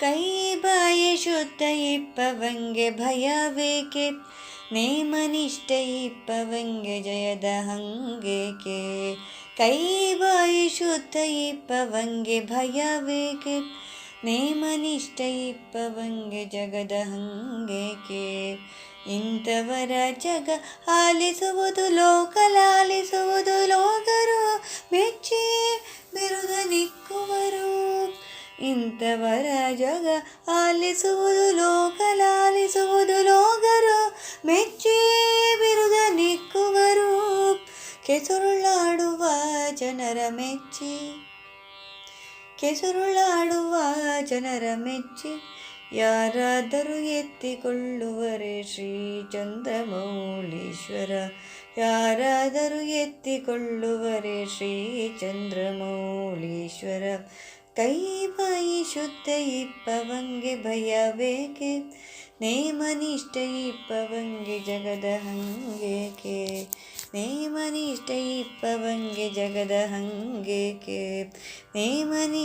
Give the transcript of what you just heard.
ಕೈ ಬಾಯಿ ಶುದ್ಧ ಇಪ್ಪವಂಗೆ ಭಯವೇಕೆ, ನೇಮನಿಷ್ಠ ಇಪ್ಪವಂಗೆ ಜಯದ ಹಂಗೇಕೆ. ಕೈ ಬಾಯಿ ಶುದ್ಧ ಇಪ್ಪವಂಗೆ ಭಯವೇಕೆ, ನೇಮನಿಷ್ಠ ಇಪ್ಪವಂಗೆ ಜಗದ ಹಂಗೇಕೆ. ಇಂಥವರ ಜಗ ಆಲಿಸುವುದು ಲೋಕಲಾಲಿಸುವುದು, ಲೋಕರು ಮೆಚ್ಚಿ ಬಿರುದ ನಿಕ್ಕುವರು. ಇಂಥವರ ಜಗ ಆಲಿಸುವುದು ಲೋಕಲಾಲಿಸುವುದು, ಲೋಕರು ಮೆಚ್ಚಿ ಬಿರುದ ನಿಕ್ಕುವರು. ಕೆಸುರುಳಾಡುವ ಜನರ ಮೆಚ್ಚಿ, ಕೆಸುರುಳಾಡುವ ಜನರ ಮೆಚ್ಚಿ, ಯಾರಾದರೂ ಎತ್ತಿಕೊಳ್ಳುವರೆ ಶ್ರೀ ಚಂದ್ರಮೌಳೀಶ್ವರ. ಯಾರಾದರೂ ಎತ್ತಿಕೊಳ್ಳುವರೆ ಶ್ರೀ ಚಂದ್ರಮೌಳೀಶ್ವರ. ಕೈ ಬಾಯಿ ಶುದ್ಧ ಇಪ್ಪವಂಗೆ ಭಯವೇಕೆ, ನೇಮನಿಷ್ಠ ಇಪ್ಪವಂಗೆ ಜಗದ ಹಂಗೇಕೆ. ನೇಮನಿಷ್ಠ ಇಪ್ಪವಂಗೆ ಜಗದ ಹಂಗೇಕೆ. ನೇಮನಿ